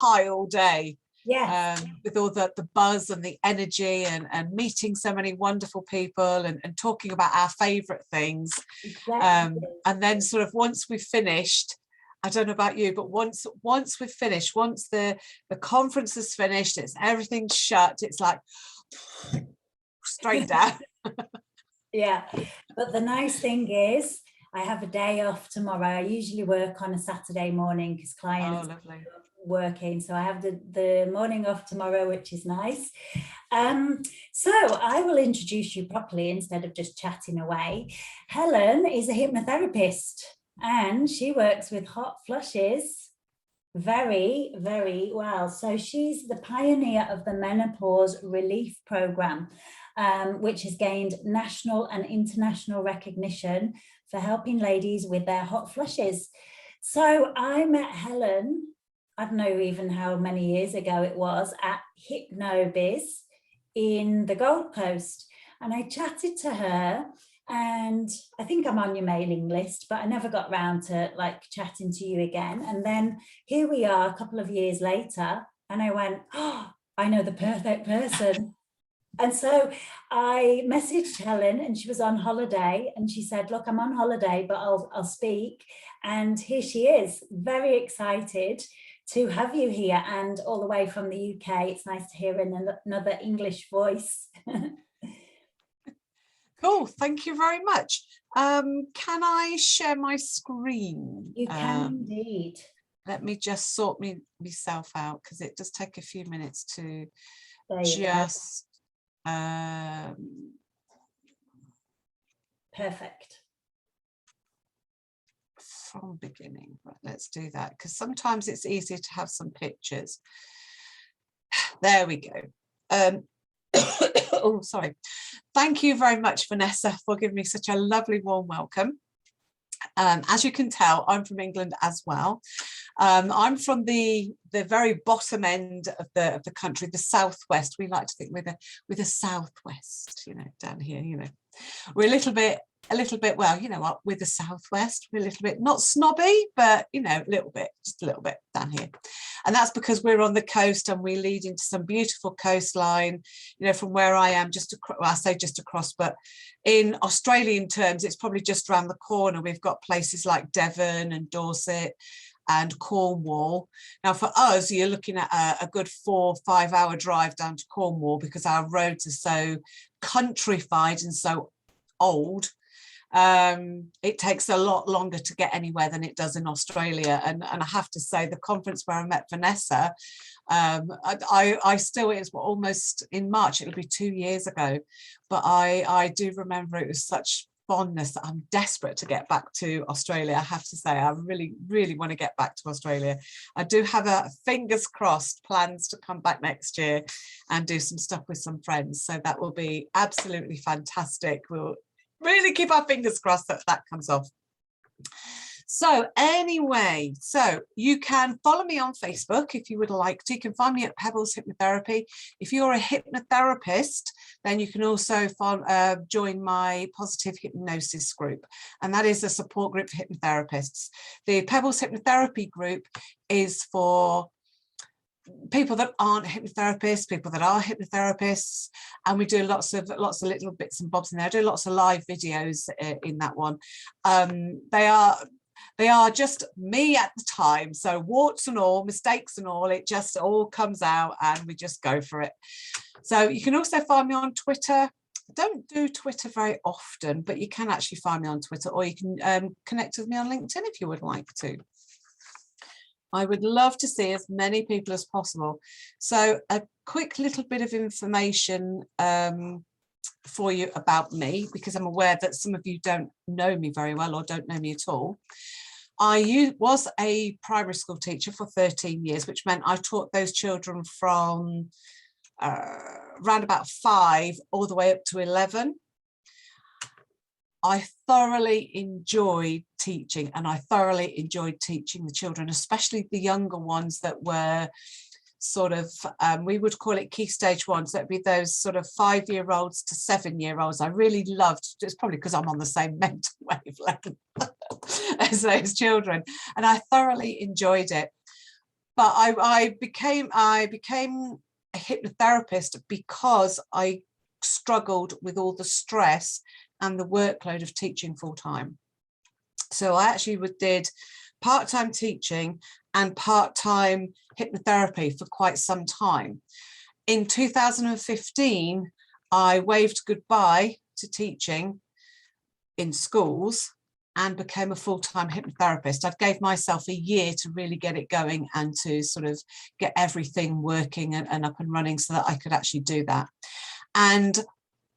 high all day. Yes. With all the buzz and the energy and meeting so many wonderful people and talking about our favorite things. Exactly. And then sort of once we've finished, I don't know about you, but once we've finished, once the conference is finished, it's everything's shut, it's like straight down. Yeah, but the nice thing is I have a day off tomorrow. I usually work on a Saturday morning because clients are working, so I have the morning off tomorrow, which is nice. So I will introduce you properly instead of just chatting away. Helen is a hypnotherapist and she works with hot flushes very, very well. So she's the pioneer of the Menopause Relief Program, which has gained national and international recognition for helping ladies with their hot flushes. So I met Helen, I don't know even how many years ago it was, at Hypnobiz in the Gold Coast. And I chatted to her, and I think I'm on your mailing list, but I never got round to like chatting to you again. And then here we are a couple of years later, and I went, oh, I know the perfect person. And so I messaged Helen, and she was on holiday, and she said, look, I'm on holiday, but I'll speak. And here she is, very excited to have you here, and all the way from the UK. It's nice to hear another English voice. Cool, thank you very much. Can I share my screen? You can indeed. Let me just sort myself out, because it does take a few minutes to just perfect. From beginning, right, let's do that, because sometimes it's easier to have some pictures. There we go. Oh, sorry. Thank you very much, Vanessa, for giving me such a lovely warm welcome. As you can tell, I'm from England as well. I'm from the very bottom end of the country, the southwest. We like to think we're the southwest, you know, down here, you know. We're a little bit, well, you know what, we're the southwest. We're a little bit, not snobby, but, you know, just a little bit down here. And that's because we're on the coast and we lead into some beautiful coastline, you know, from where I am, well, I say just across, but in Australian terms, it's probably just around the corner. We've got places like Devon and Dorset and Cornwall. Now for us, you're looking at a good 4 or 5 hour drive down to Cornwall, because our roads are so countrified and so old. It takes a lot longer to get anywhere than it does in Australia. And I have to say, the conference where I met Vanessa, I still, it's almost in March, it'll be 2 years ago, but I do remember it was such fondness that I'm desperate to get back to Australia. I have to say, I really, really want to get back to Australia. I do have fingers crossed plans to come back next year and do some stuff with some friends. So that will be absolutely fantastic. We'll really keep our fingers crossed that that comes off. So anyway, so you can follow me on Facebook if you would like to. You can find me at Pebbles Hypnotherapy. If you're a hypnotherapist, then you can also join my positive hypnosis group, and that is a support group for hypnotherapists. The Pebbles Hypnotherapy group is for people that aren't hypnotherapists, people that are hypnotherapists, and we do lots of little bits and bobs in there. I do lots of live videos in that one. They are just me at the time, so warts and all, mistakes and all, it just all comes out and we just go for it. So you can also find me on Twitter. I don't do Twitter very often, but you can actually find me on Twitter, or you can connect with me on LinkedIn if you would like to. I would love to see as many people as possible. So a quick little bit of information for you about me, because I'm aware that some of you don't know me very well or don't know me at all. I was a primary school teacher for 13 years, which meant I taught those children from around about 5 all the way up to 11. I thoroughly enjoyed teaching, and I thoroughly enjoyed teaching the children, especially the younger ones that were sort of, we would call it key stage ones. That'd be those sort of 5-year-olds to 7-year-olds. I really loved, it's probably because I'm on the same mental wavelength as those children, and I thoroughly enjoyed it. but I became a hypnotherapist because I struggled with all the stress and the workload of teaching full-time. So I actually did part-time teaching and part-time hypnotherapy for quite some time. In 2015, I waved goodbye to teaching in schools and became a full-time hypnotherapist. I gave myself a year to really get it going and to sort of get everything working and up and running so that I could actually do that. And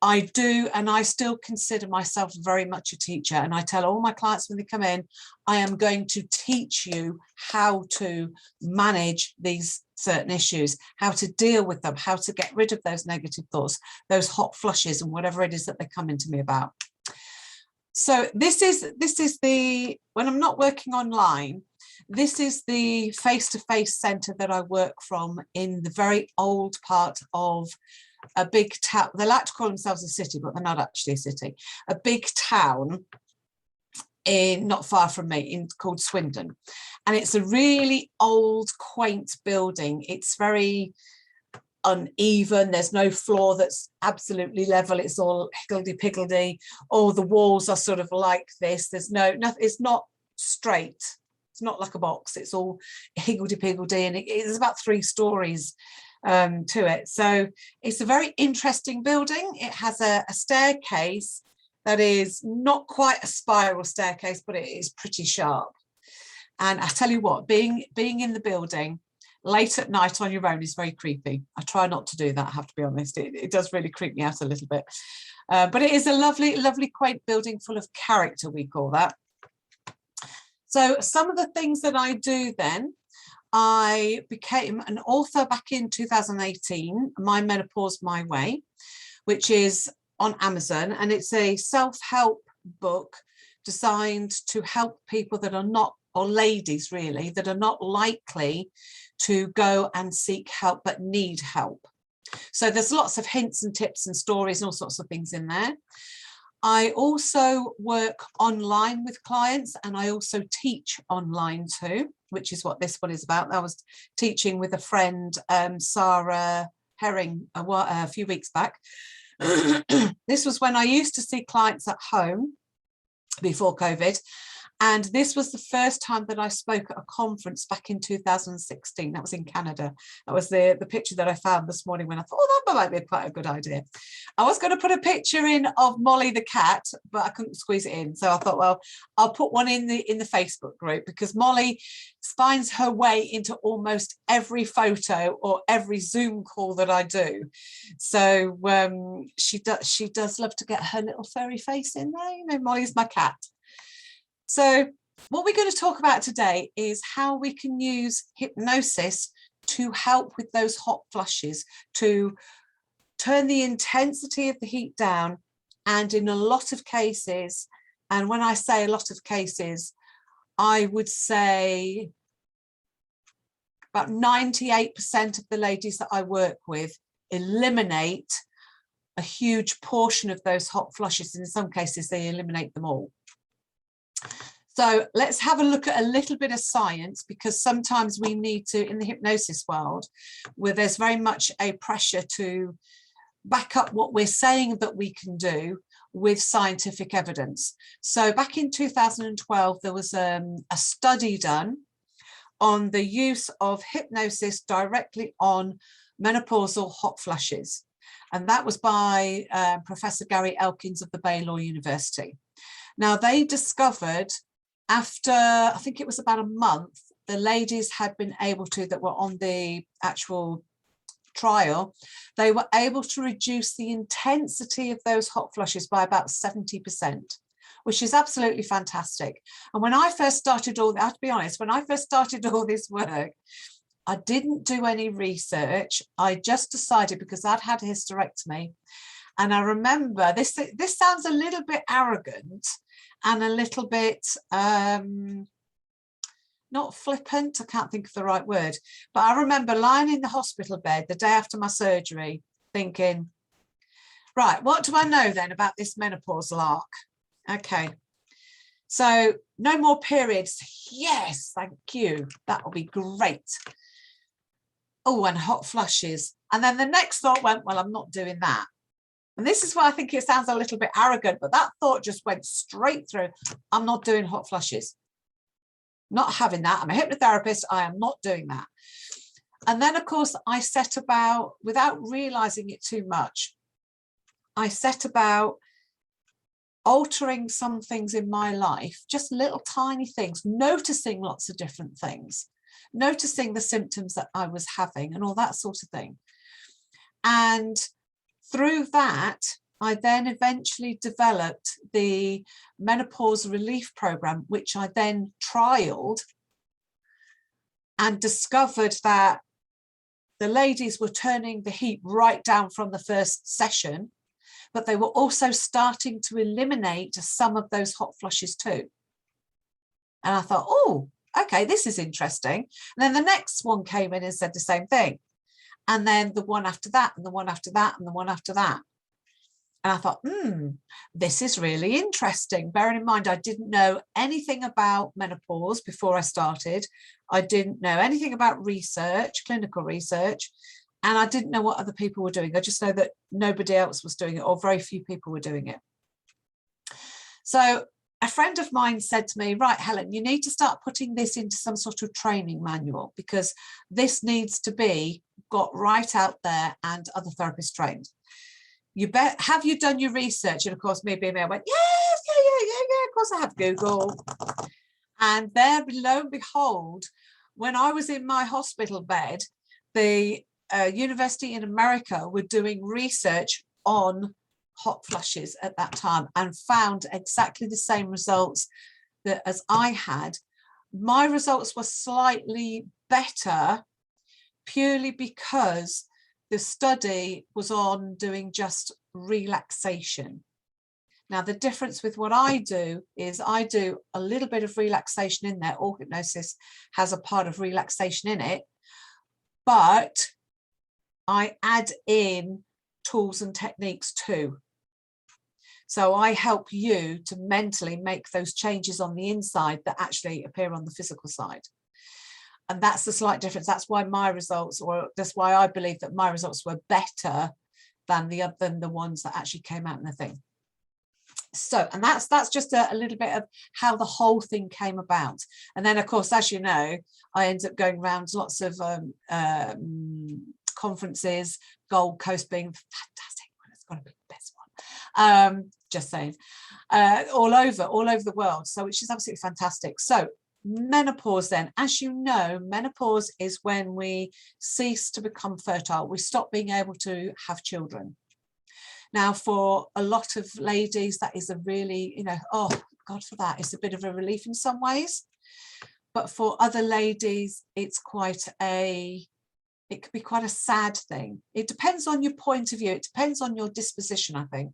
I still consider myself very much a teacher. And I tell all my clients when they come in, I am going to teach you how to manage these certain issues, how to deal with them, how to get rid of those negative thoughts, those hot flushes and whatever it is that they come into me about. So this is the, when I'm not working online, this is the face-to-face centre that I work from in the very old part of a big town. They like to call themselves a city, but they're not actually a city. A big town not far from me, called Swindon. And it's a really old, quaint building. It's very uneven. There's no floor that's absolutely level. It's all higgledy-piggledy. All the walls are sort of like this. There's nothing. It's not straight. It's not like a box. It's all higgledy-piggledy, and it's about 3 stories to it. So it's a very interesting building. It has a staircase that is not quite a spiral staircase, but it is pretty sharp. And I tell you what, being in the building late at night on your own is very creepy. I try not to do that, I have to be honest. It does really creep me out a little bit. But it is a lovely, lovely, quaint building full of character, we call that. So some of the things that I do then, I became an author back in 2018, My Menopause, My Way, which is on Amazon, and it's a self-help book designed to help people that are not, or ladies really, that are not likely to go and seek help but need help. So there's lots of hints and tips and stories and all sorts of things in there. I also work online with clients, and I also teach online too, which is what this one is about. I was teaching with a friend, Sarah Herring, a few weeks back. This was when I used to see clients at home before COVID. And this was the first time that I spoke at a conference back in 2016. That was in Canada. That was the picture that I found this morning when I thought, oh, that might be quite a good idea. I was going to put a picture in of Molly the cat, but I couldn't squeeze it in. So I thought, well, I'll put one in the Facebook group, because Molly finds her way into almost every photo or every Zoom call that I do. So she does love to get her little furry face in there. You know, Molly's my cat. So what we're going to talk about today is how we can use hypnosis to help with those hot flushes, to turn the intensity of the heat down. And in a lot of cases, and when I say a lot of cases, I would say about 98% of the ladies that I work with eliminate a huge portion of those hot flushes. And in some cases, they eliminate them all. So let's have a look at a little bit of science, because sometimes we need to, in the hypnosis world, where there's very much a pressure to back up what we're saying that we can do with scientific evidence. So back in 2012, there was a study done on the use of hypnosis directly on menopausal hot flushes. And that was by Professor Gary Elkins of the Baylor University. Now, they discovered after, I think it was about a month, the ladies had been able to, that were on the actual trial, they were able to reduce the intensity of those hot flushes by about 70%, which is absolutely fantastic. And when I first started I have to be honest, when I first started all this work, I didn't do any research. I just decided, because I'd had a hysterectomy. And I remember, this sounds a little bit arrogant and a little bit, not flippant, I can't think of the right word, but I remember lying in the hospital bed the day after my surgery thinking, right, what do I know then about this menopausal arc? Okay, so no more periods. Yes, thank you. That will be great. oh, and hot flushes. And then the next thought went, well, I'm not doing that. And this is why I think it sounds a little bit arrogant, but that thought just went straight through. I'm not doing hot flushes. Not having that. I'm a hypnotherapist. I am not doing that. And then, of course, I set about, without realizing it too much, I set about altering some things in my life, just little tiny things, noticing lots of different things, noticing the symptoms that I was having and all that sort of thing. And through that, I then eventually developed the menopause relief program, which I then trialed and discovered that the ladies were turning the heat right down from the first session, but they were also starting to eliminate some of those hot flushes too. And I thought, oh, okay, this is interesting. And then the next one came in and said the same thing. And then the one after that, and the one after that, and the one after that. And I thought, this is really interesting. Bearing in mind, I didn't know anything about menopause before I started. I didn't know anything about research, clinical research, and I didn't know what other people were doing. I just know that nobody else was doing it, or very few people were doing it. So a friend of mine said to me, right, Helen, you need to start putting this into some sort of training manual, because this needs to be got right out there and other therapists trained. You bet. Have you done your research? And of course, me being there, I went, yes, yeah. Of course, I have Google. And there, lo and behold, when I was in my hospital bed, the university in America were doing research on hot flushes at that time and found exactly the same results that as I had. My results were slightly better purely because the study was on doing just relaxation. Now, the difference with what I do is I do a little bit of relaxation in there. All hypnosis has a part of relaxation in it, but I add in tools and techniques too. So I help you to mentally make those changes on the inside that actually appear on the physical side. And that's the slight difference. That's why my results, or that's why I believe that my results were better than the ones that actually came out in the thing. So, and that's just a little bit of how the whole thing came about. And then, of course, as you know, I ended up going around lots of conferences, Gold Coast being fantastic. It's got to be the best one. Just saying, all over the world. So, which is absolutely fantastic. So, menopause then, as you know, menopause is when we cease to become fertile. We stop being able to have children. Now, for a lot of ladies, that is a really, oh God, for that, it's a bit of a relief in some ways. But for other ladies, it's it could be quite a sad thing. It depends on your point of view. It depends on your disposition, I think.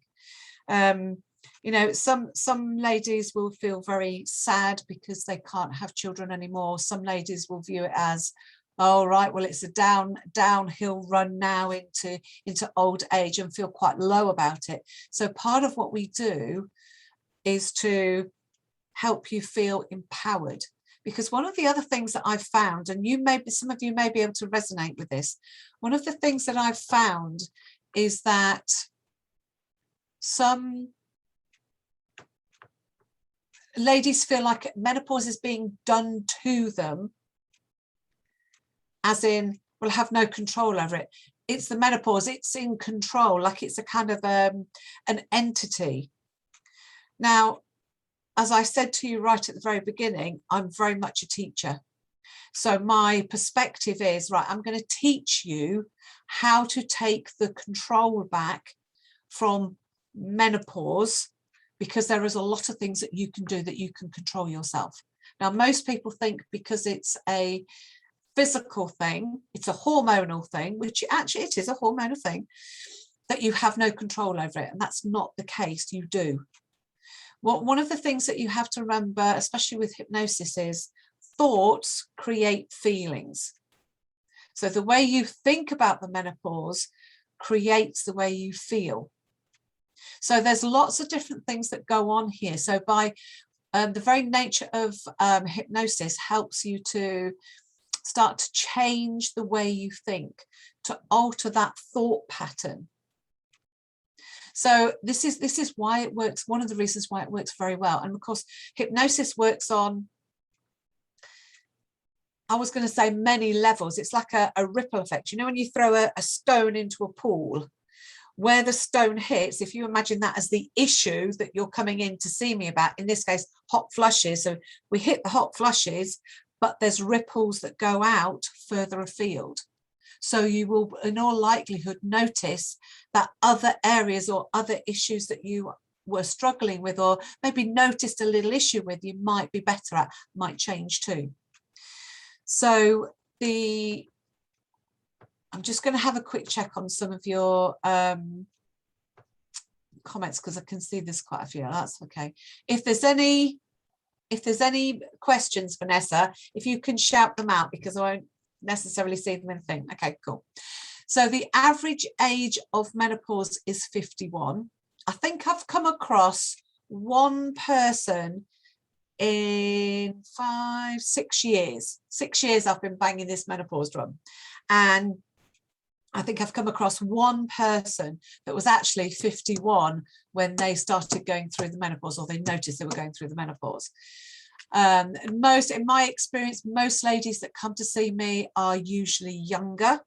Some ladies will feel very sad because they can't have children anymore. Some ladies will view it as, oh, right, well, it's a downhill run now into old age, and feel quite low about it. So part of what we do is to help you feel empowered. Because one of the other things that I've found, and some of you may be able to resonate with this, one of the things that I've found is that some ladies feel like menopause is being done to them, as in, will have no control over it. It's the menopause, it's in control, like it's a kind of an entity. Now, as I said to you right at the very beginning, I'm very much a teacher. So my perspective is, right, I'm going to teach you how to take the control back from menopause, because there is a lot of things that you can do that you can control yourself. Now, most people think because it's a physical thing, it's a hormonal thing, which actually it is a hormonal thing, that you have no control over it. And that's not the case. You do. Well, one of the things that you have to remember, especially with hypnosis, is thoughts create feelings. So the way you think about the menopause creates the way you feel. So there's lots of different things that go on here. So by the very nature of hypnosis helps you to start to change the way you think, to alter that thought pattern. So this is why it works, one of the reasons why it works very well. And of course, hypnosis works on, I was going to say, many levels. It's like a ripple effect. You know, when you throw a stone into a pool, where the stone hits, if you imagine that as the issue that you're coming in to see me about, in this case, hot flushes. So we hit the hot flushes, but there's ripples that go out further afield. So you will, in all likelihood, notice that other areas or other issues that you were struggling with, or maybe noticed a little issue with, you might be better at, might change too. So I'm just going to have a quick check on some of your comments, because I can see there's quite a few. That's okay. If there's any questions, Vanessa, if you can shout them out, because I won't necessarily see them in the thing. Okay, cool. So the average age of menopause is 51. I think I've come across one person in 6 years. 6 years I've been banging this menopause drum, and I think I've come across one person that was actually 51 when they started going through the menopause, or they noticed they were going through the menopause. In my experience, most ladies that come to see me are usually younger.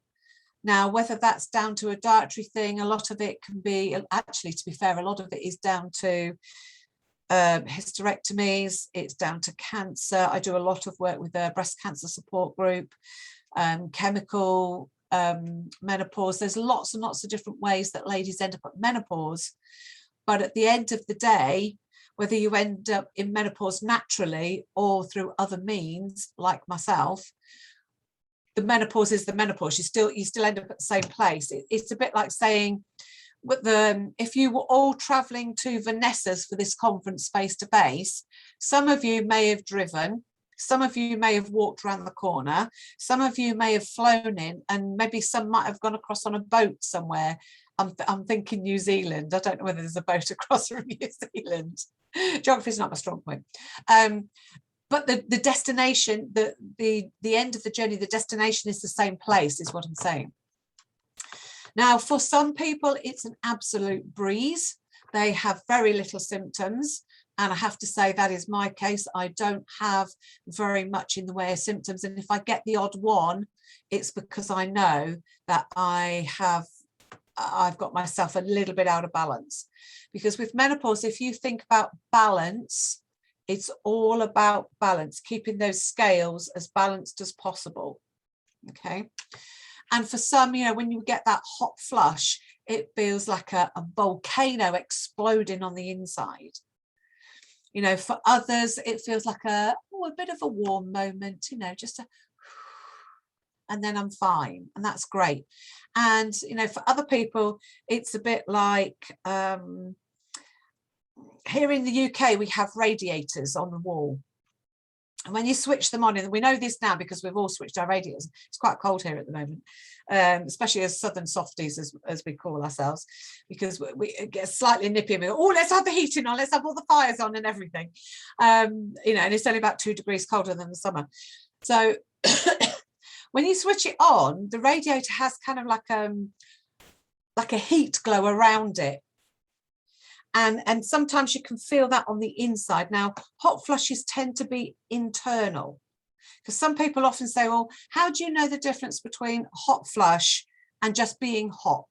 Now, whether that's down to a dietary thing, a lot of it can be, actually, to be fair, a lot of it is down to hysterectomies, it's down to cancer. I do a lot of work with a breast cancer support group, chemical menopause. There's lots and lots of different ways that ladies end up at menopause. But at the end of the day, whether you end up in menopause naturally or through other means, like myself, the menopause is the menopause. You still end up at the same place. It's a bit like saying, if you were all traveling to Vanessa's for this conference face to face, some of you may have driven, some of you may have walked around the corner, some of you may have flown in, and maybe some might have gone across on a boat somewhere. I'm thinking New Zealand. I don't know whether there's a boat across from New Zealand. Geography is not my strong point. But the destination, the end of the journey, the destination is the same place, is what I'm saying. Now, for some people, it's an absolute breeze. They have very little symptoms. And I have to say that is my case. I don't have very much in the way of symptoms. And if I get the odd one, it's because I know that I've got myself a little bit out of balance. Because with menopause, if you think about balance, it's all about balance, keeping those scales as balanced as possible. Okay. And for some, you know, when you get that hot flush, it feels like a volcano exploding on the inside. You know, for others, it feels like a bit of a warm moment, you know, just and then I'm fine. And that's great. And, you know, for other people, it's a bit like, here in the UK, we have radiators on the wall. And when you switch them on, and we know this now because we've all switched our radiators, it's quite cold here at the moment, especially as southern softies, as we call ourselves, because we get slightly nippy and we go, oh, let's have the heating on, let's have all the fires on and everything. You know, and it's only about 2 degrees colder than the summer. So when you switch it on, the radiator has kind of like a heat glow around it. And sometimes you can feel that on the inside. Now, hot flushes tend to be internal, because some people often say, well, how do you know the difference between hot flush and just being hot?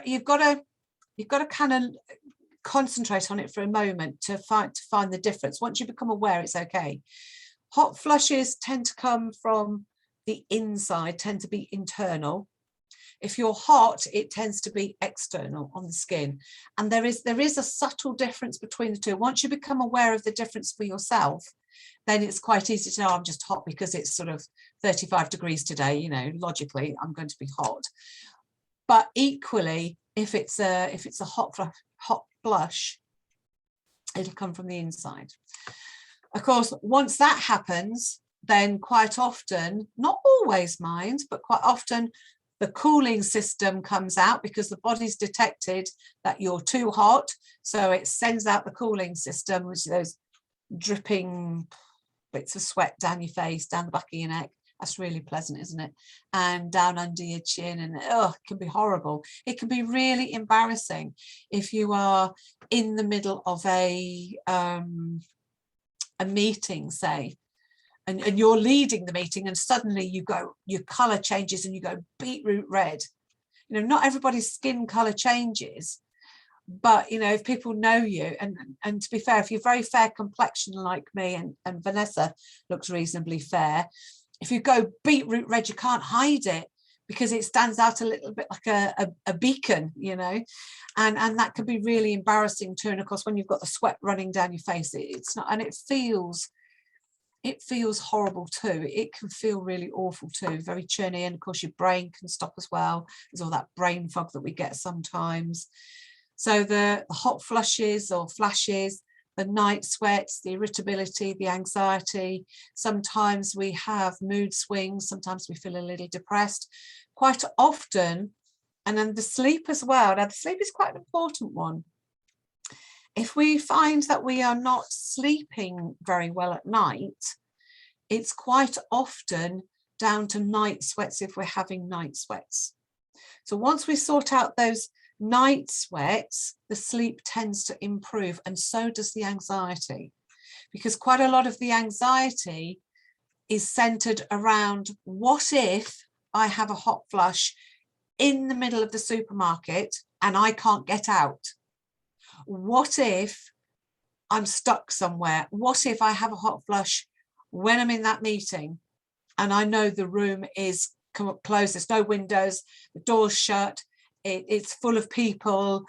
You've got to kind of concentrate on it for a moment to find the difference. Once you become aware, it's okay. Hot flushes tend to come from the inside, tend to be internal. If you're hot, it tends to be external on the skin. And there is a subtle difference between the two. Once you become aware of the difference for yourself, then it's quite easy to know, I'm just hot because it's sort of 35 degrees today, you know, logically I'm going to be hot. But equally, if it's a hot flush, it'll come from the inside. Of course, once that happens, then quite often, not always mind, but quite often, the cooling system comes out because the body's detected that you're too hot. So it sends out the cooling system, which is those dripping bits of sweat down your face, down the back of your neck. That's really pleasant, isn't it? And down under your chin, and oh, it can be horrible. It can be really embarrassing if you are in the middle of a meeting, say, and you're leading the meeting, and suddenly your color changes and you go beetroot red. You know, not everybody's skin color changes, but you know, if people know you, and to be fair, if you're very fair complexion like me, and Vanessa looks reasonably fair, if you go beetroot red, you can't hide it, because it stands out a little bit like a beacon, you know, and that can be really embarrassing too. And of course, when you've got the sweat running down your face, it's not, and it feels horrible too. It can feel really awful too, very churny, and of course your brain can stop as well. There's all that brain fog that we get sometimes. So the hot flushes or flashes, the night sweats, the irritability, the anxiety. Sometimes we have mood swings. Sometimes we feel a little depressed. Quite often, and then the sleep as well. Now, the sleep is quite an important one. If we find that we are not sleeping very well at night, it's quite often down to night sweats if we're having night sweats. So once we sort out those night sweats, the sleep tends to improve, and so does the anxiety, because quite a lot of the anxiety is centered around, what if I have a hot flush in the middle of the supermarket and I can't get out? What if I'm stuck somewhere? What if I have a hot flush when I'm in that meeting and I know the room is closed, there's no windows, the door's shut, it's full of people,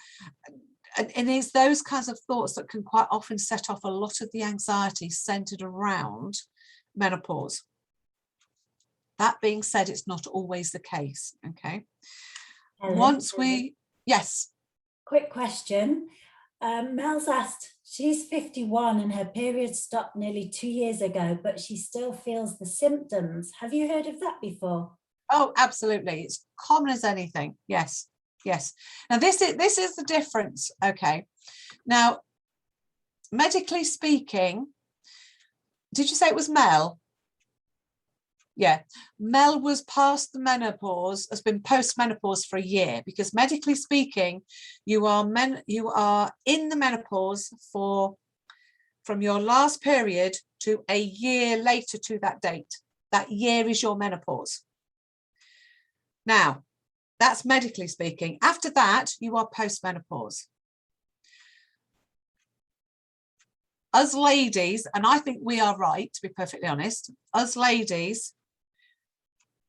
and it's those kinds of thoughts that can quite often set off a lot of the anxiety centered around menopause. That being said, it's not always the case. Okay. Helen, once we, yes. Quick question. Mel's asked, she's 51 and her period stopped nearly 2 years ago, but she still feels the symptoms. Have you heard of that before? Oh, absolutely. It's common as anything. Yes. Yes. Now this is the difference. Okay. Now, medically speaking, did you say it was Mel? Yeah, Mel was past the menopause, has been post-menopause for a year, because medically speaking, you are in the menopause from your last period to a year later to that date. That year is your menopause. Now, that's medically speaking. After that, you are post-menopause. Us ladies, and I think we are right, to be perfectly honest, us ladies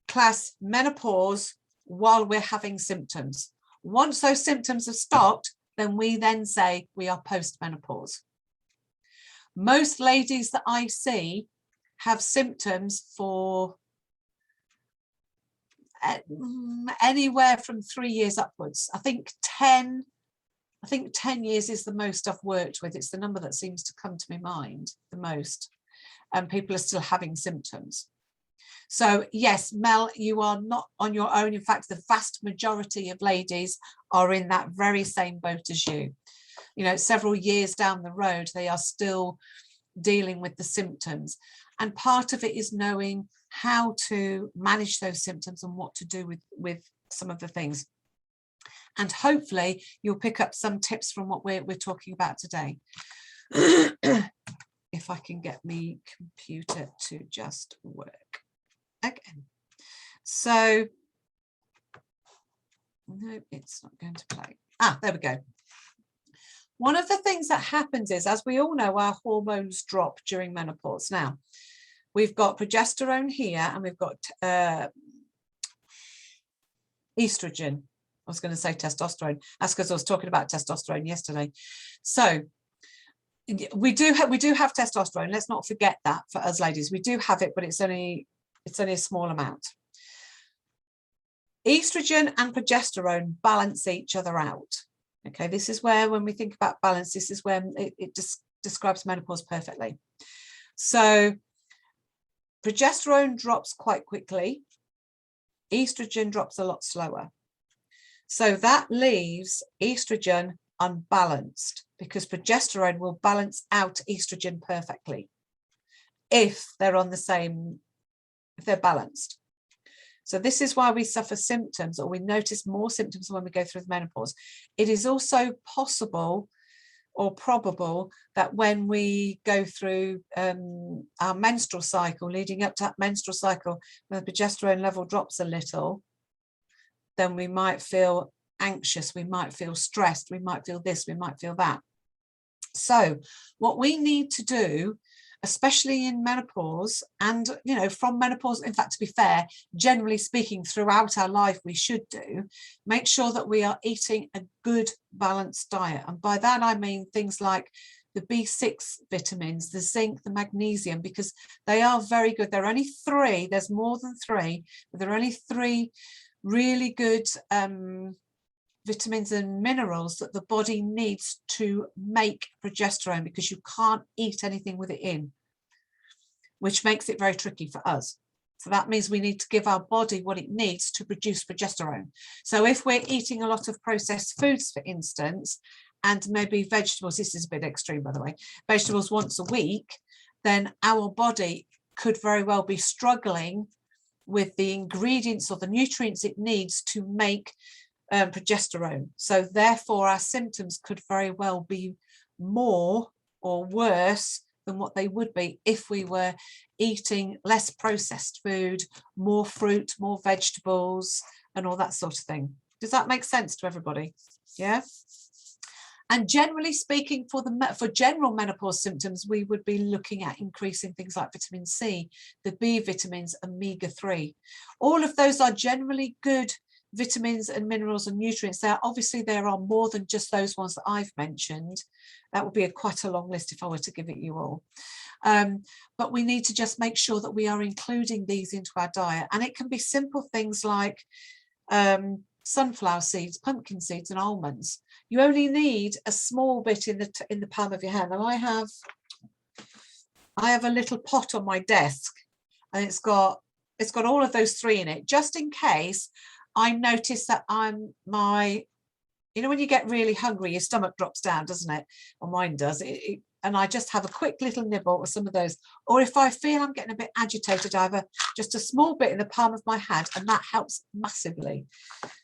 class menopause while we're having symptoms. Once those symptoms have stopped, then we then say we are post-menopause. Most ladies that I see have symptoms for anywhere from 3 years upwards. I think 10 years is the most I've worked with. It's the number that seems to come to my mind the most, and people are still having symptoms. So yes, Mel, you are not on your own. In fact, the vast majority of ladies are in that very same boat as you. You know, several years down the road, they are still dealing with the symptoms. And part of it is knowing how to manage those symptoms and what to do with some of the things. And hopefully you'll pick up some tips from what we're talking about today. If I can get my computer to just work. Again, so no, it's not going to play. There we go. One of the things that happens is, as we all know, our hormones drop during menopause. Now, we've got progesterone here, and we've got estrogen. I was going to say testosterone. That's because I was talking about testosterone yesterday. So we do have testosterone. Let's not forget that for us ladies. We do have it, but it's only a small amount. Estrogen and progesterone balance each other out. Okay, this is where, when we think about balance, this is when it just describes menopause perfectly. So progesterone drops quite quickly. Estrogen drops a lot slower. So that leaves estrogen unbalanced, because progesterone will balance out estrogen perfectly. if they're on the same, if they're balanced. So this is why we suffer symptoms, or we notice more symptoms when we go through the menopause. It is also possible or probable that when we go through our menstrual cycle, leading up to that menstrual cycle, when the progesterone level drops a little, then we might feel anxious, we might feel stressed, we might feel this, we might feel that. So what we need to do, especially in menopause, and from menopause, in fact, to be fair, generally speaking, throughout our life, we should make sure that we are eating a good balanced diet. And by that I mean things like the B6 vitamins, the zinc, the magnesium, because they are very good. There are only 3, there's more than 3, but there are only 3 really good vitamins and minerals that the body needs to make progesterone, because you can't eat anything with it in, which makes it very tricky for us. So that means we need to give our body what it needs to produce progesterone. So if we're eating a lot of processed foods, for instance, and maybe vegetables, this is a bit extreme, by the way, vegetables once a week, then our body could very well be struggling with the ingredients or the nutrients it needs to make progesterone. So therefore our symptoms could very well be more or worse than what they would be if we were eating less processed food, more fruit, more vegetables, and all that sort of thing. Does that make sense to everybody? Yeah. And generally speaking, for general menopause symptoms, we would be looking at increasing things like vitamin C, the B vitamins, omega-3. All of those are generally good vitamins and minerals and nutrients. Obviously there are more than just those ones that I've mentioned. That would be quite a long list if I were to give it you all. But we need to just make sure that we are including these into our diet. And it can be simple things like sunflower seeds, pumpkin seeds, and almonds. You only need a small bit in the palm of your hand. And I have a little pot on my desk, and it's got all of those 3 in it, just in case I notice that when you get really hungry, your stomach drops down, doesn't it? Or mine does. And I just have a quick little nibble of some of those. Or if I feel I'm getting a bit agitated, I have just a small bit in the palm of my hand, and that helps massively.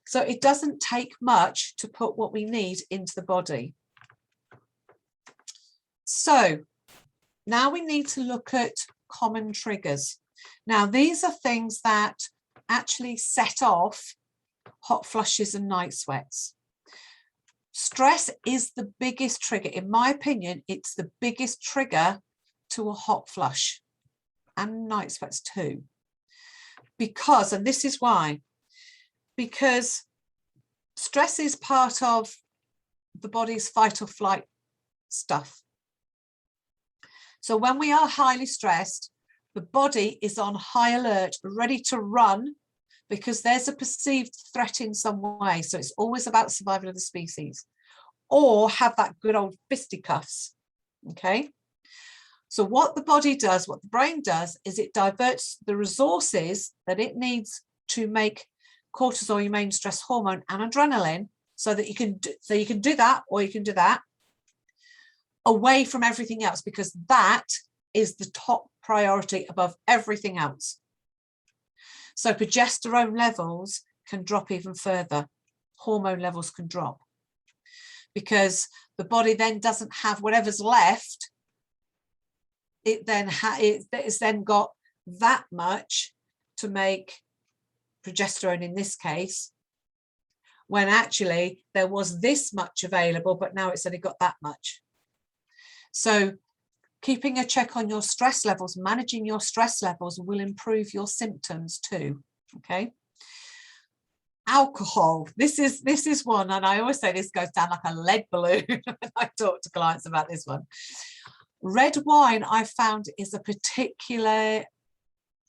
So it doesn't take much to put what we need into the body. So now we need to look at common triggers. Now, these are things that actually set off hot flushes and night sweats. Stress is the biggest trigger. In my opinion, it's the biggest trigger to a hot flush and night sweats too. Because, and this is why, because stress is part of the body's fight or flight stuff. So when we are highly stressed, the body is on high alert, ready to run, because there's a perceived threat in some way. So it's always about survival of the species, or have that good old fisticuffs. Okay. So what the body does, what the brain does, is it diverts the resources that it needs to make cortisol, your main stress hormone, and adrenaline, so that you can do that, or you can do that, away from everything else, because that is the top priority above everything else. So progesterone levels can drop even further. Hormone levels can drop, because the body then doesn't have whatever's left. It's then got that much to make progesterone in this case, when actually there was this much available, but now it's only got that much. So keeping a check on your stress levels, managing your stress levels, will improve your symptoms too. Okay. Alcohol. This is one, and I always say this goes down like a lead balloon when I talk to clients about this one. Red wine, I found, is a particular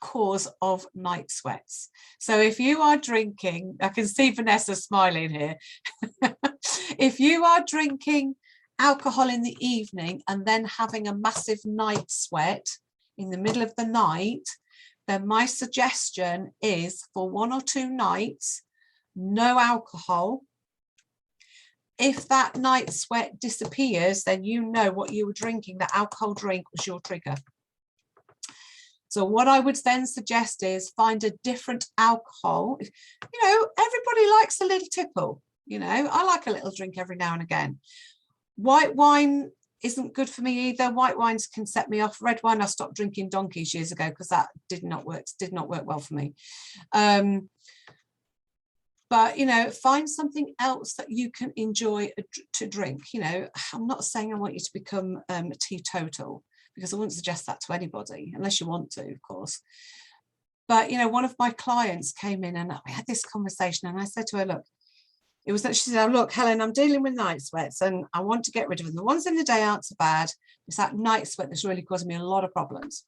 cause of night sweats. So if you are drinking, I can see Vanessa smiling here. If you are drinking alcohol in the evening and then having a massive night sweat in the middle of the night, then my suggestion is, for 1 or 2 nights, no alcohol. If that night sweat disappears, then you know what you were drinking, that alcohol drink was your trigger. So what I would then suggest is find a different alcohol. You know, everybody likes a little tipple. You know, I like a little drink every now and again. White wine isn't good for me either. White wines can set me off. Red wine, I stopped drinking donkeys years ago because that did not work well for me. But, you know, find something else that you can enjoy to drink. You know, I'm not saying I want you to become a teetotal, because I wouldn't suggest that to anybody, unless you want to, of course. But, you know, one of my clients came in and we had this conversation, and I said to her, look, it was that she said, oh, look, Helen, I'm dealing with night sweats and I want to get rid of them. The ones in the day aren't so bad. It's that night sweat that's really causing me a lot of problems.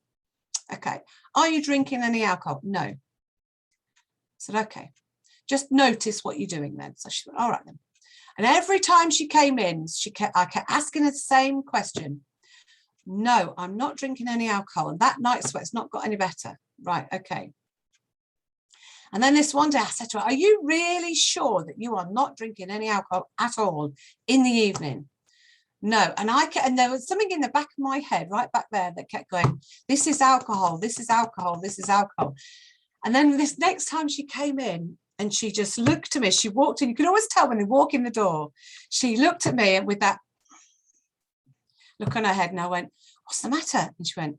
Okay. Are you drinking any alcohol? No. I said, okay. Just notice what you're doing then. So she went, all right then. And every time she came in, I kept asking her the same question. No, I'm not drinking any alcohol. And that night sweat's not got any better. Right, okay. And then this one day I said to her, are you really sure that you are not drinking any alcohol at all in the evening? No. And there was something in the back of my head, right back there, that kept going, this is alcohol, this is alcohol, this is alcohol. And then this next time she came in and she just looked at me, she walked in, you can always tell when they walk in the door, she looked at me with that look on her head, and I went, what's the matter? And she went,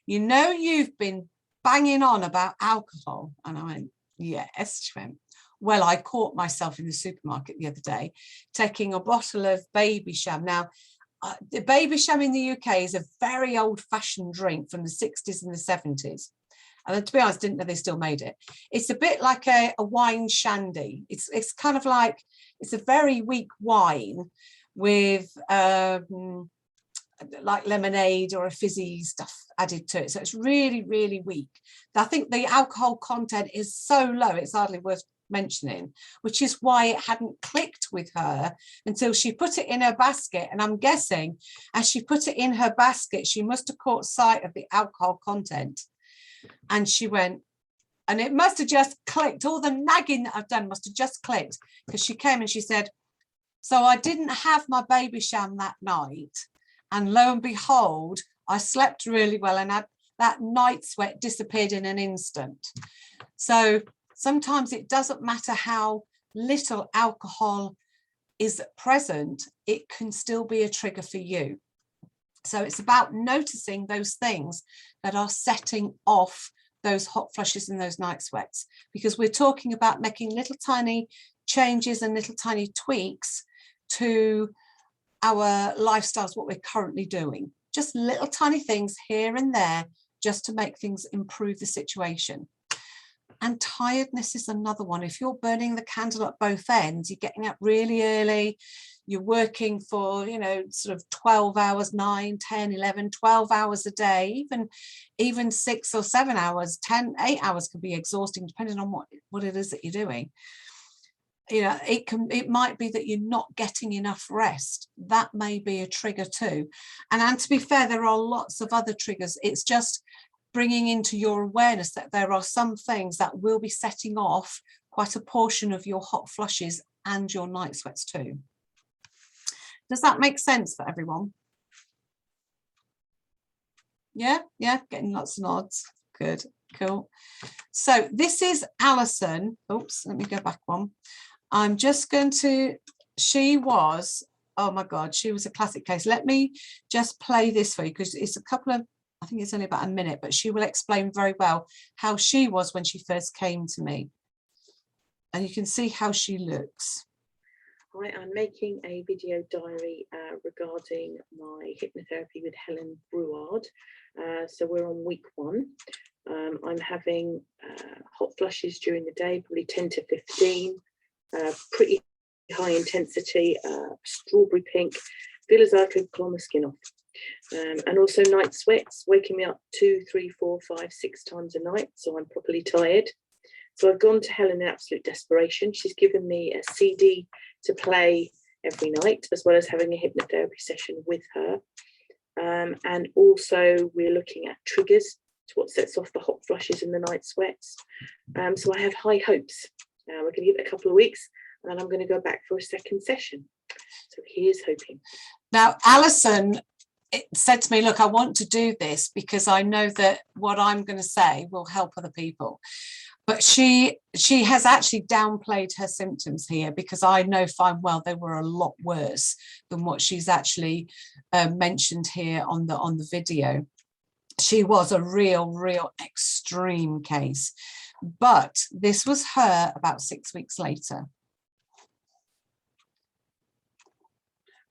you know, you've been banging on about alcohol. And I went, yes. She went, well, I caught myself in the supermarket the other day taking a bottle of baby sham. Now, the baby sham in the UK is a very old-fashioned drink from the 60s and the 70s. And to be honest, I didn't know they still made it. It's a bit like a wine shandy. It's kind of like, it's a very weak wine with like lemonade or a fizzy stuff added to it. So it's really, really weak. I think the alcohol content is so low, it's hardly worth mentioning, which is why it hadn't clicked with her until she put it in her basket. And I'm guessing as she put it in her basket, she must have caught sight of the alcohol content. And she went, and it must have just clicked. All the nagging that I've done must have just clicked, because she came and she said, so I didn't have my baby sham that night. And lo and behold, I slept really well, and that night sweat disappeared in an instant. So sometimes it doesn't matter how little alcohol is present, it can still be a trigger for you. So it's about noticing those things that are setting off those hot flushes and those night sweats, because we're talking about making little tiny changes and little tiny tweaks to our lifestyles, what we're currently doing, just little tiny things here and there, just to make things improve the situation. And tiredness is another one. If you're burning the candle at both ends, you're getting up really early, you're working for, you know, sort of 12 hours, 9, 10, 11, 12 hours a day, even 6 or 7 hours, 10, 8 hours can be exhausting depending on what it is that you're doing. You know, it might be that you're not getting enough rest. That may be a trigger too. And to be fair, there are lots of other triggers. It's just bringing into your awareness that there are some things that will be setting off quite a portion of your hot flushes and your night sweats too. Does that make sense for everyone? Yeah, getting lots of nods. Good, cool. So this is Alison. Oops, let me go back one. I'm just going to, she was, oh my God, she was a classic case. Let me just play this for you, because it's a couple of, I think it's only about a minute, but she will explain very well how she was when she first came to me. And you can see how she looks. Hi, I'm making a video diary regarding my hypnotherapy with Helen Breward. So we're on week 1. I'm having hot flushes during the day, probably 10 to 15, pretty high intensity, strawberry pink, feel as though I could claw my skin off. And also night sweats, waking me up 2, 3, 4, 5, 6 times a night, so I'm properly tired. So I've gone to Helen in absolute desperation. She's given me a CD to play every night, as well as having a hypnotherapy session with her. And also we're looking at triggers to what sets off the hot flushes and the night sweats. So I have high hopes. We're going to give it a couple of weeks, and then I'm going to go back for a second session. So here's hoping. Now, Alison it said to me, look, I want to do this because I know that what I'm going to say will help other people. But she has actually downplayed her symptoms here, because I know fine well they were a lot worse than what she's actually mentioned here on the video. She was a real extreme case. But this was her about 6 weeks later.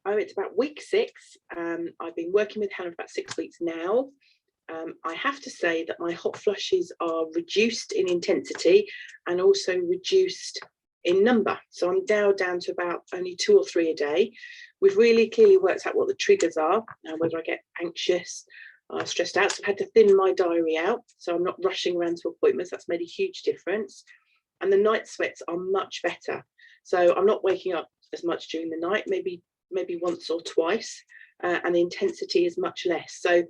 Oh, it's about week 6. I've been working with Helen for about 6 weeks now. I have to say that my hot flushes are reduced in intensity and also reduced in number. So I'm now down to about only 2 or 3 a day. We've really clearly worked out what the triggers are, whether I get anxious, stressed out. So I've had to thin my diary out, so I'm not rushing around to appointments. That's made a huge difference. And the night sweats are much better. So I'm not waking up as much during the night, maybe once or twice, and the intensity is much less. So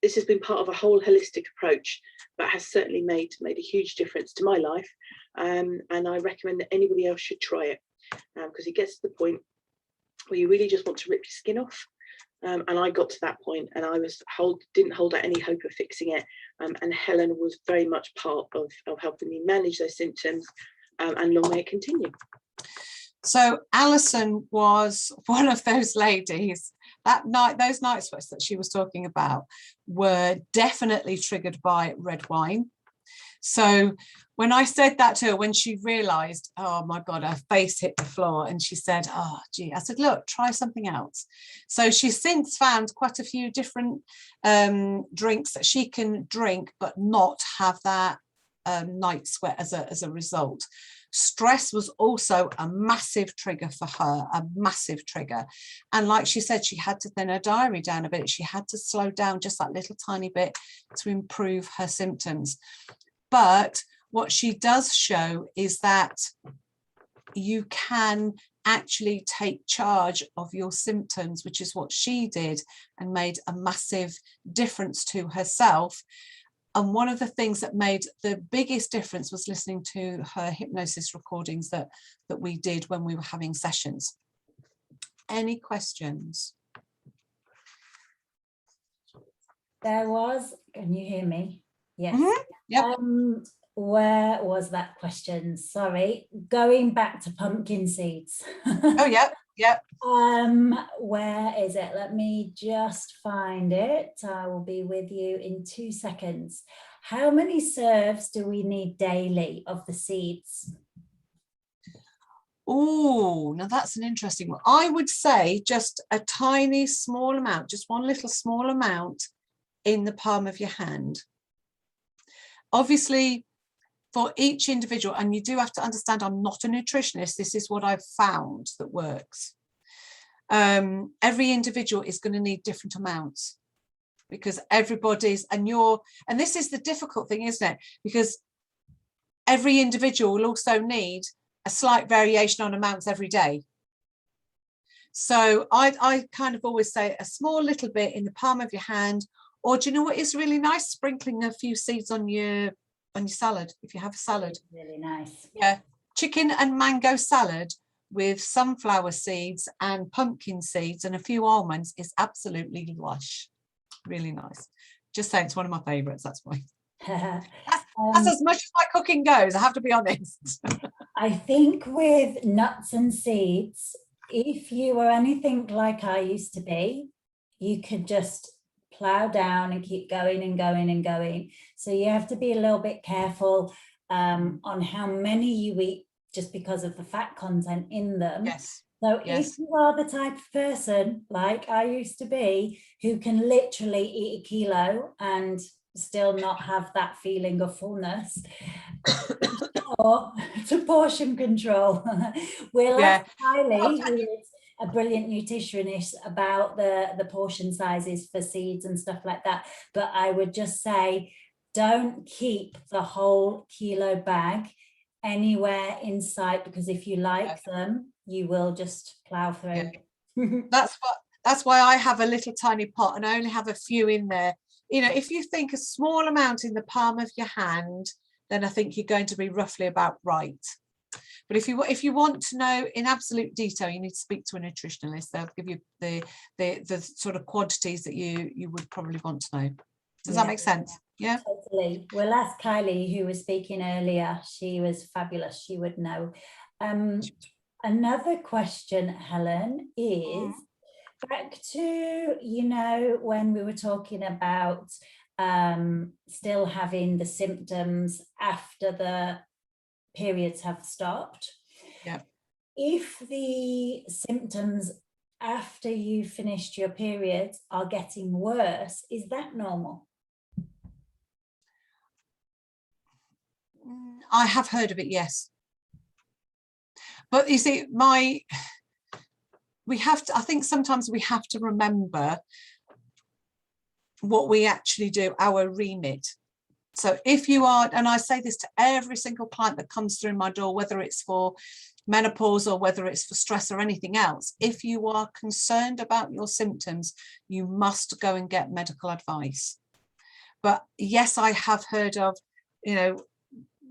this has been part of a whole holistic approach, but has certainly made a huge difference to my life. And I recommend that anybody else should try it, because it gets to the point where you really just want to rip your skin off. And I got to that point, and I didn't hold out any hope of fixing it. And Helen was very much part of helping me manage those symptoms, and long may it continue. So Alison was one of those ladies that night. Those night sweats that she was talking about were definitely triggered by red wine. So when I said that to her, when she realized, oh my God, her face hit the floor, and she said, oh gee, I said, look, try something else. So she's since found quite a few different drinks that she can drink but not have that night sweat as a result. Stress was also a massive trigger for her, a massive trigger. And like she said, she had to thin her diary down a bit. She had to slow down just that little tiny bit to improve her symptoms. But what she does show is that you can actually take charge of your symptoms, which is what she did, and made a massive difference to herself. And one of the things that made the biggest difference was listening to her hypnosis recordings that we did when we were having sessions. Any questions? There was, can you hear me? Yes. Mm-hmm. Yep. Where was that question? Sorry, going back to pumpkin seeds. Oh, yep. Where is it? Let me just find it. I will be with you in 2 seconds. How many serves do we need daily of the seeds? Oh, now that's an interesting one. I would say just a tiny small amount, just one little small amount in the palm of your hand. Obviously, for each individual, and you do have to understand, I'm not a nutritionist, this is what I've found that works. Every individual is going to need different amounts, because everybody's, and this is the difficult thing, isn't it? Because every individual will also need a slight variation on amounts every day. So I kind of always say a small little bit in the palm of your hand, or do you know what is really nice? Sprinkling a few seeds on your salad, if you have a salad. Really nice. Yeah, chicken and mango salad with sunflower seeds and pumpkin seeds and a few almonds is absolutely lush. Really nice. Just saying, it's one of my favorites, that's why. That's as much as my cooking goes, I have to be honest. I think with nuts and seeds, if you were anything like I used to be, you could just plow down and keep going and going and going. So you have to be a little bit careful on how many you eat, just because of the fat content in them. Yes. So yes. If you are the type of person like I used to be, who can literally eat a kilo and still not have that feeling of fullness, or to portion control. We'll ask Kylie, who is a brilliant nutritionist, about the portion sizes for seeds and stuff like that. But I would just say, don't keep the whole kilo bag anywhere in sight, because if you like them, you will just plow through. That's why I have a little tiny pot, and I only have a few in there. You know, if you think a small amount in the palm of your hand, then I think you're going to be roughly about right. But if you want to know in absolute detail, you need to speak to a nutritionalist. They'll give you the sort of quantities that you would probably want to know. Does that make sense? Yeah, totally. We'll ask Kylie, who was speaking earlier. She was fabulous. She would know. Another question, Helen, is back to, when we were talking about still having the symptoms after the periods have stopped. Yeah. If the symptoms after you finished your periods are getting worse, is that normal? I have heard of it, yes. But you see, I think sometimes we have to remember what we actually do, our remit. So if you are, and I say this to every single client that comes through my door, whether it's for menopause or whether it's for stress or anything else, if you are concerned about your symptoms, you must go and get medical advice. But yes, I have heard of,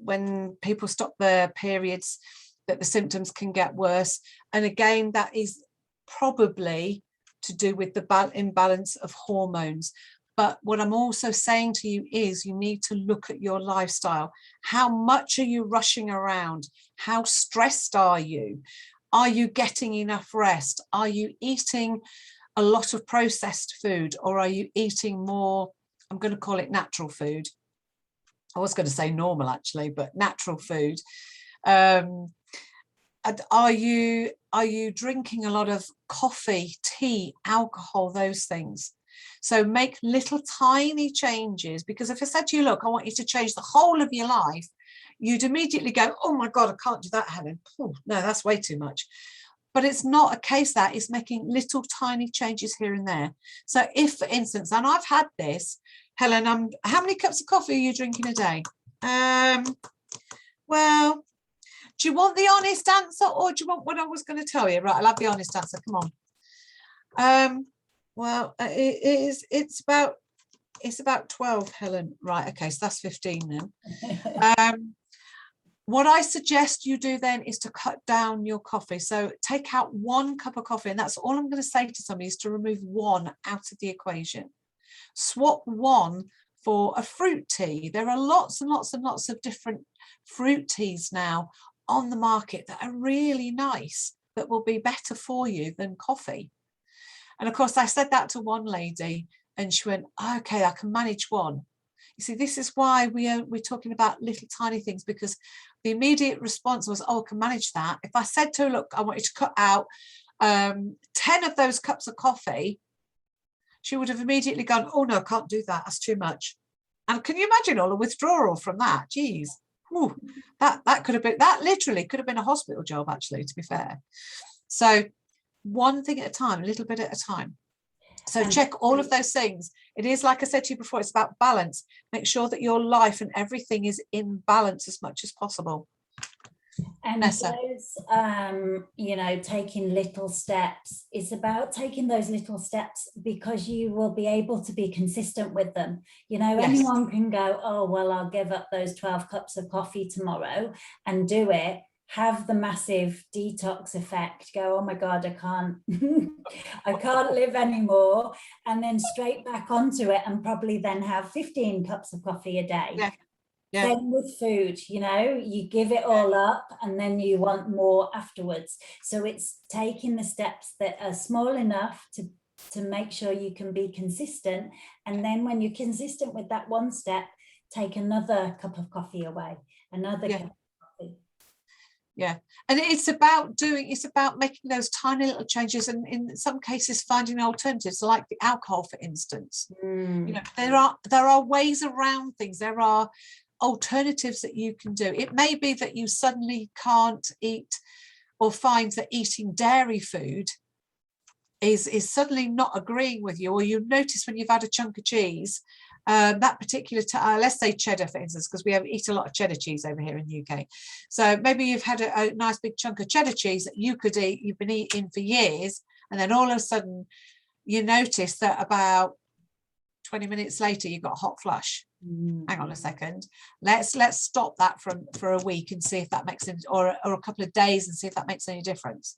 when people stop their periods, that the symptoms can get worse. And again, that is probably to do with the imbalance of hormones. But what I'm also saying to you is you need to look at your lifestyle. How much are you rushing around? How stressed are you? Are you getting enough rest? Are you eating a lot of processed food, or are you eating more, I'm going to call it natural food? I was going to say normal actually, but natural food. Are you drinking a lot of coffee, tea, alcohol, those things? So make little tiny changes, because if I said to you, look, I want you to change the whole of your life, you'd immediately go, oh my God, I can't do that, Helen. Oh, no, that's way too much. But it's not a case that it's making little tiny changes here and there. So if, for instance, and I've had this, Helen, how many cups of coffee are you drinking a day? Well, do you want the honest answer, or do you want what I was going to tell you? Right, I'll have the honest answer. Come on. Well, it's about 12, Helen. Right, okay, so that's 15 then. What I suggest you do then is to cut down your coffee. So take out 1 cup of coffee, and that's all I'm going to say to somebody, is to remove 1 out of the equation. Swap 1 for a fruit tea. There are lots and lots and lots of different fruit teas now on the market that are really nice, that will be better for you than coffee. And of course, I said that to one lady and she went, okay, I can manage 1. You see, this is why we're talking about little tiny things, because the immediate response was, oh, I can manage that. If I said to her, look, I want you to cut out 10 of those cups of coffee, she would have immediately gone, oh no, I can't do that, that's too much. And can you imagine all the withdrawal from that? Geez. Ooh, that could have been, that literally could have been a hospital job, actually, to be fair. So one thing at a time, a little bit at a time. So check all of those things. It is, like I said to you before, it's about balance. Make sure that your life and everything is in balance as much as possible. And Nessa. Those, taking little steps, it's about taking those little steps because you will be able to be consistent with them. Yes. Anyone can go, oh, well, I'll give up those 12 cups of coffee tomorrow and do it, have the massive detox effect, go, oh my God, I can't, I can't live anymore. And then straight back onto it and probably then have 15 cups of coffee a day. Yeah. Yeah. Same with food, you give it all up and then you want more afterwards. So it's taking the steps that are small enough to make sure you can be consistent. And then when you're consistent with that one step, take another cup of coffee away, another cup of coffee. Yeah. And it's about making those tiny little changes, and in some cases finding alternatives, like the alcohol, for instance. There are ways around things. There are alternatives that you can do. It may be that you suddenly can't eat, or find that eating dairy food is suddenly not agreeing with you, or you notice when you've had a chunk of cheese, that particular let's say cheddar, for instance, because we eat a lot of cheddar cheese over here in the UK. So maybe you've had a nice big chunk of cheddar cheese that you could eat, you've been eating for years, and then all of a sudden you notice that about 20 minutes later you've got a hot flush. Mm. Hang on a second, let's stop that for a week and see if that makes any, or a couple of days, and see if that makes any difference,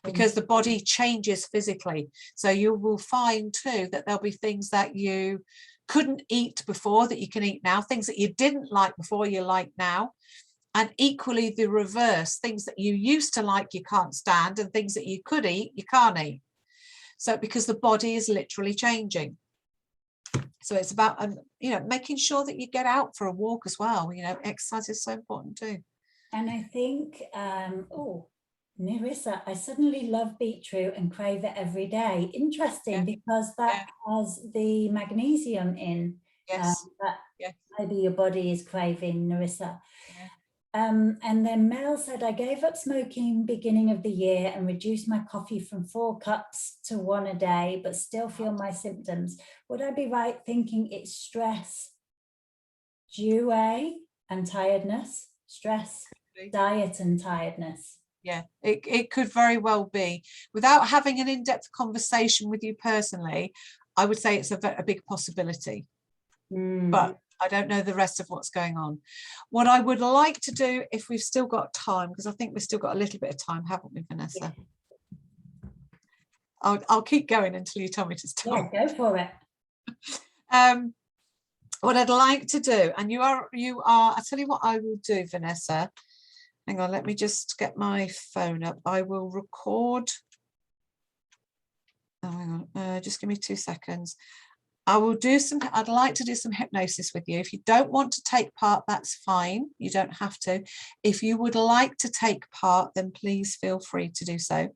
because the body changes physically. So you will find too that there'll be things that you couldn't eat before that you can eat now, things that you didn't like before you like now, and equally the reverse, things that you used to like you can't stand, and things that you could eat you can't eat. So because the body is literally changing. So it's about, you know, making sure that you get out for a walk as well. You know, exercise is so important too. And I think, oh, Nerissa, I suddenly love beetroot and crave it every day. Interesting, because that has the magnesium in. Yes. That maybe your body is craving, Nerissa. And then Mel said, I gave up smoking beginning of the year and reduced my coffee from 4 cups to 1 a day, but still feel my symptoms. Would I be right thinking it's stress, and tiredness? Stress, diet and tiredness. Yeah, it could very well be. Without having an in-depth conversation with you personally, I would say it's a big possibility. But I don't know the rest of what's going on. What I would like to do, if we've still got time, because I think we've still got a little bit of time, haven't we, Vanessa? I'll keep going until you tell me to stop. Yeah, go for it. What I'd like to do, and you are, I'll tell you what I will do, Vanessa. Hang on, let me just get my phone up. I will record. Oh, hang on, just give me 2 seconds. I'd like to do some hypnosis with you. If you don't want to take part, that's fine. You don't have to. If you would like to take part, then please feel free to do so.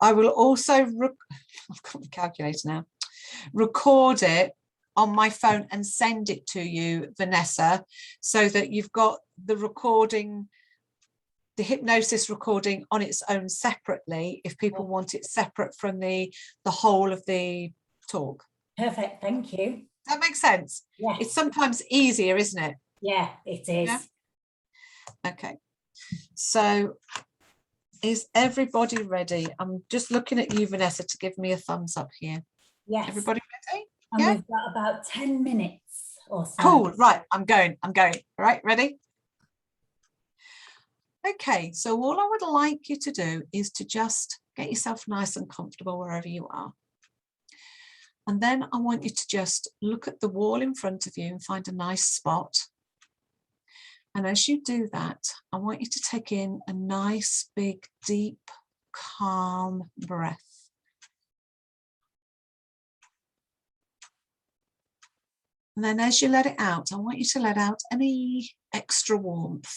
I will also, I've got my calculator now, record it on my phone and send it to you, Vanessa, so that you've got the recording, the hypnosis recording on its own separately, if people want it separate from the whole of the talk. Perfect, thank you. That makes sense. Yeah. It's sometimes easier, isn't it? Yeah, it is. Yeah? Okay. So is everybody ready? I'm just looking at you, Vanessa, to give me a thumbs up here. Yes. Everybody ready? And we've got about 10 minutes or so. Cool, right, I'm going. All right, ready? Okay, so all I would like you to do is to just get yourself nice and comfortable wherever you are. And then I want you to just look at the wall in front of you and find a nice spot. And as you do that, I want you to take in a nice, big, deep, calm breath. And then as you let it out, I want you to let out any extra warmth.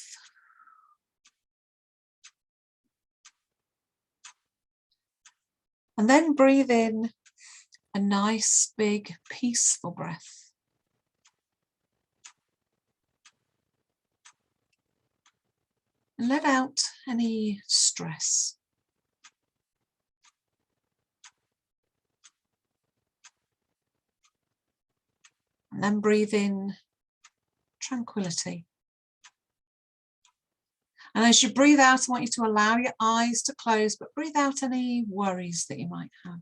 And then breathe in a nice, big, peaceful breath. And let out any stress. And then breathe in tranquility. And as you breathe out, I want you to allow your eyes to close, but breathe out any worries that you might have.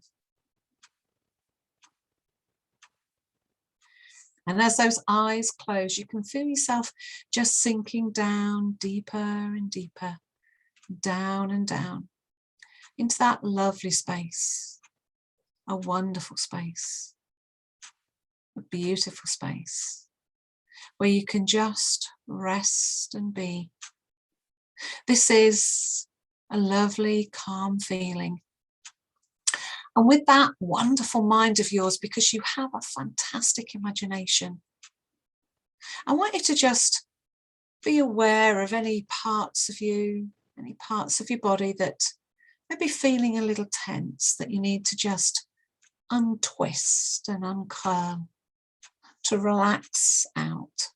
And as those eyes close, you can feel yourself just sinking down deeper and deeper, down and down, into that lovely space, a wonderful space, a beautiful space, where you can just rest and be. This is a lovely, calm feeling. And with that wonderful mind of yours, because you have a fantastic imagination, I want you to just be aware of any parts of you, any parts of your body that may be feeling a little tense, that you need to just untwist and uncurl, to relax out.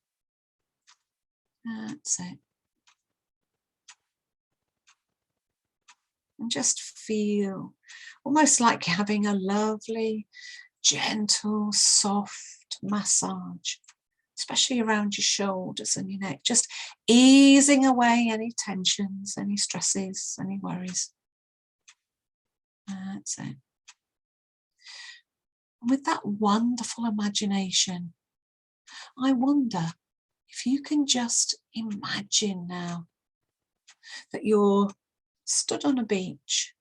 That's it. And just feel almost like you're having a lovely, gentle, soft massage, especially around your shoulders and your neck, just easing away any tensions, any stresses, any worries. That's it. And with that wonderful imagination, I wonder if you can just imagine now that you're stood on a beach,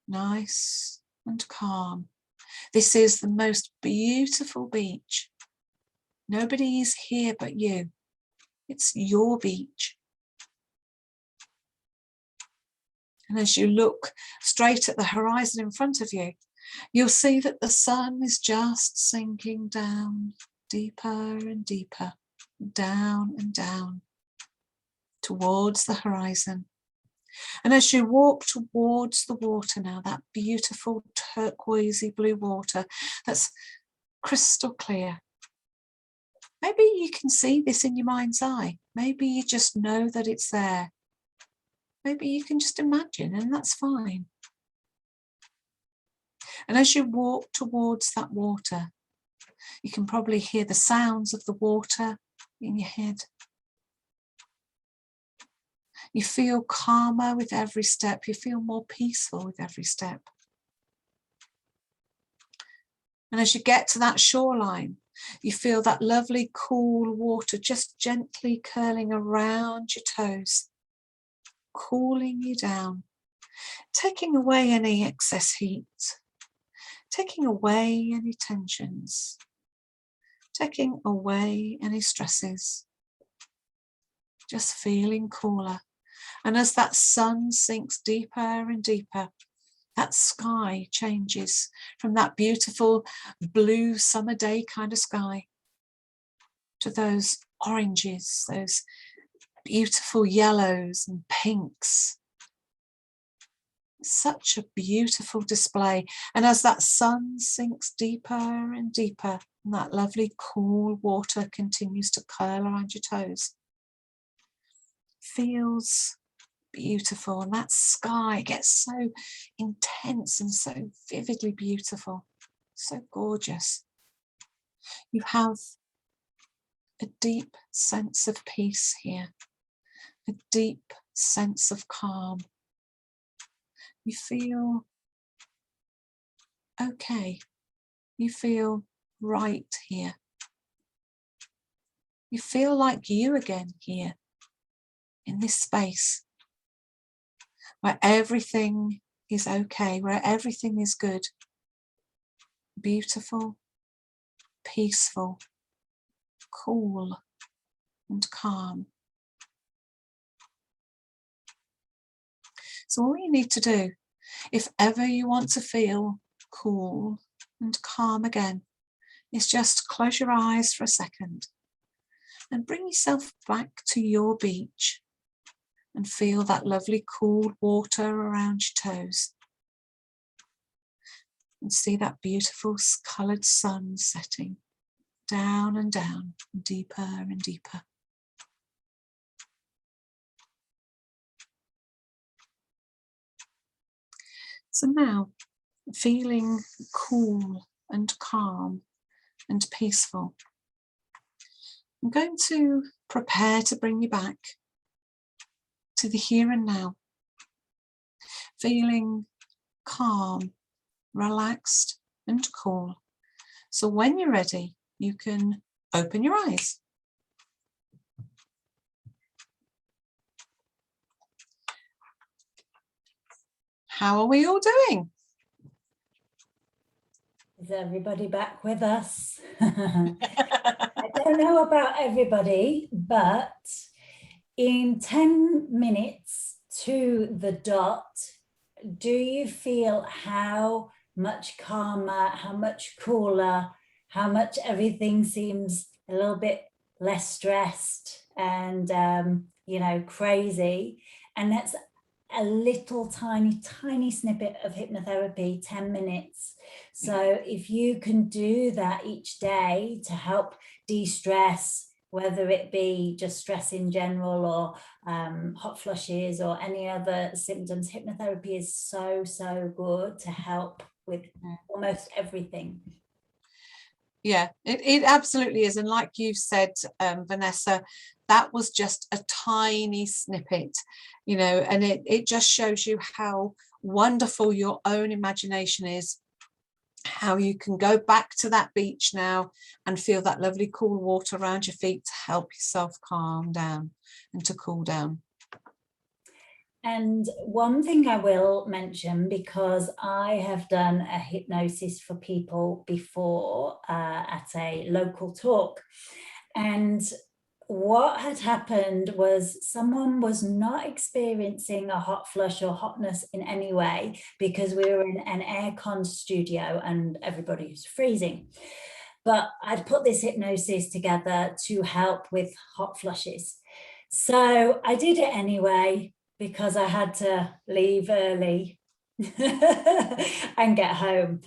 nice and calm. This is the most beautiful beach. Nobody is here but you. It's your beach. And as you look straight at the horizon in front of you, you'll see that the sun is just sinking down deeper and deeper, down and down towards the horizon. And as you walk towards the water now, that beautiful turquoisey blue water that's crystal clear, maybe you can see this in your mind's eye. Maybe you just know that it's there. Maybe you can just imagine, and that's fine. And as you walk towards that water, you can probably hear the sounds of the water in your head. You feel calmer with every step. You feel more peaceful with every step. And as you get to that shoreline, you feel that lovely cool water just gently curling around your toes, cooling you down, taking away any excess heat, taking away any tensions, taking away any stresses, just feeling cooler. And as that sun sinks deeper and deeper, that sky changes from that beautiful blue summer day kind of sky to those oranges, those beautiful yellows and pinks. Such a beautiful display. And as that sun sinks deeper and deeper, and that lovely cool water continues to curl around your toes, feels beautiful. And that sky gets so intense and so vividly beautiful, so gorgeous. You have a deep sense of peace here, a deep sense of calm. You feel okay. You feel right here. You feel like you again here in this space where everything is okay, where everything is good, beautiful, peaceful, cool, and calm. So all you need to do, if ever you want to feel cool and calm again, is just close your eyes for a second and bring yourself back to your beach and feel that lovely cool water around your toes and see that beautiful coloured sun setting down and down, deeper and deeper. So now, feeling cool and calm and peaceful, I'm going to prepare to bring you back to the here and now, feeling calm, relaxed and cool. So when you're ready, you can open your eyes. How are we all doing? Is everybody back with us? I don't know about everybody, but in 10 minutes to the dot, do you feel how much calmer, how much cooler, how much everything seems a little bit less stressed and, you know, crazy? And that's a little tiny snippet of hypnotherapy, 10 minutes. So if you can do that each day to help de-stress, whether it be just stress in general or hot flushes or any other symptoms, hypnotherapy is so good to help with almost everything. Yeah, it absolutely is. And like you said, Vanessa, that was just a tiny snippet, you know, and it just shows you how wonderful your own imagination is, how you can go back to that beach now and feel that lovely cool water around your feet to help yourself calm down and to cool down. And one thing I will mention, because I have done a hypnosis for people before at a local talk, and what had happened was someone was not experiencing a hot flush or hotness in any way, because we were in an aircon studio and everybody was freezing. But I'd put this hypnosis together to help with hot flushes. So I did it anyway, because I had to leave early and get home.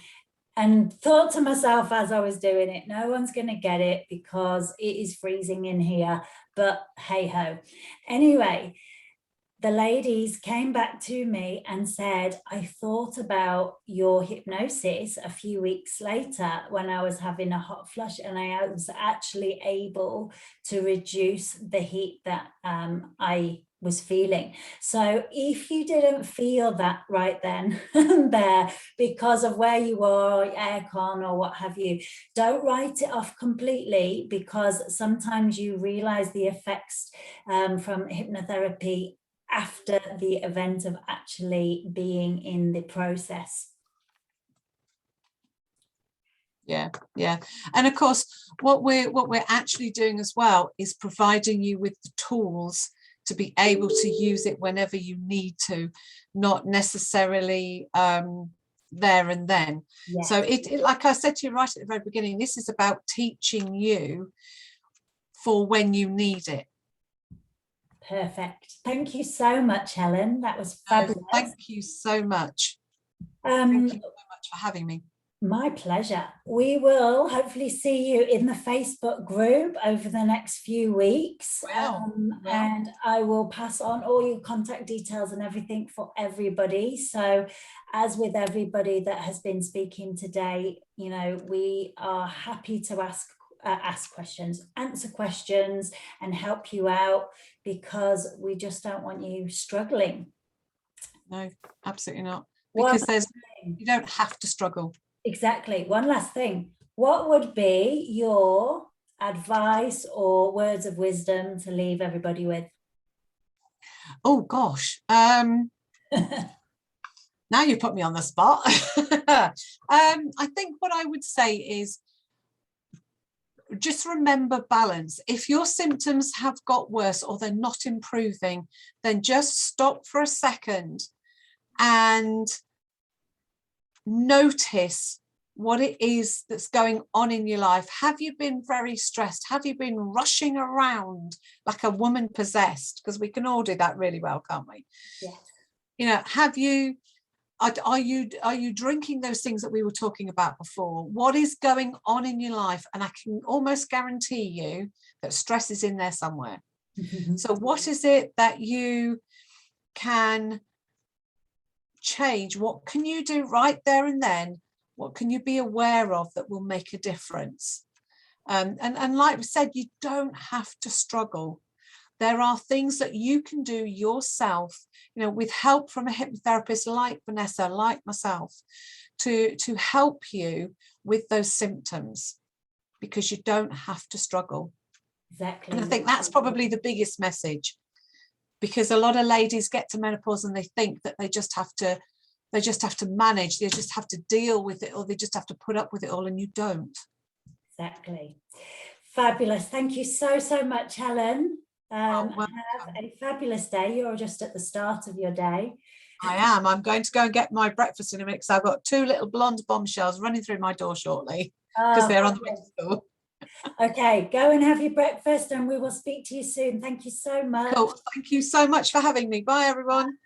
And thought to myself as I was doing it, no one's going to get it because it is freezing in here, but hey ho. Anyway, the ladies came back to me and said, I thought about your hypnosis a few weeks later when I was having a hot flush, and I was actually able to reduce the heat that I was feeling. So if you didn't feel that right then and there because of where you are, aircon or what have you, don't write it off completely, because sometimes you realize the effects from hypnotherapy after the event of actually being in the process. Yeah. And of course, what we're actually doing as well is providing you with the tools to be able to use it whenever you need to, not necessarily there and then. Yeah. So it like I said to you right at the very beginning, this is about teaching you for when you need it. Perfect. Thank you so much, Helen. That was fabulous. Thank you so much. Thank you so much for having me. My pleasure. We will hopefully see you in the Facebook group over the next few weeks. And I will pass on all your contact details and everything for everybody. So as with everybody that has been speaking today, you know, we are happy to ask questions, answer questions and help you out, because we just don't want you struggling. No, absolutely not. Because you don't have to struggle. Exactly. One last thing. What would be your advice or words of wisdom to leave everybody with? Oh gosh. Now you put me on the spot. I think what I would say is just remember balance. If your symptoms have got worse or they're not improving, then just stop for a second and notice what it is that's going on in your life. Have you been very stressed? Have you been rushing around like a woman possessed? Because we can all do that really well, can't we? Yes. You know, are you drinking those things that we were talking about before? What is going on in your life? And I can almost guarantee you that stress is in there somewhere. Mm-hmm. So what is it that you can change? What can you do right there and then? What can you be aware of that will make a difference? And like we said, you don't have to struggle. There are things that you can do yourself, you know, with help from a hypnotherapist like Vanessa, like myself, to help you with those symptoms, because you don't have to struggle. Exactly. And I think that's probably the biggest message, because a lot of ladies get to menopause and they think that they just have to manage, they just have to deal with it, or they just have to put up with it all, and you don't. Exactly. Fabulous. Thank you so much, Helen. Have a fabulous day. You're just at the start of your day. I am. I'm going to go and get my breakfast in a minute, because I've got 2 little blonde bombshells running through my door shortly, because they're on the way to school. Okay, go and have your breakfast and we will speak to you soon. Thank you so much. Cool. Thank you so much for having me. Bye, everyone.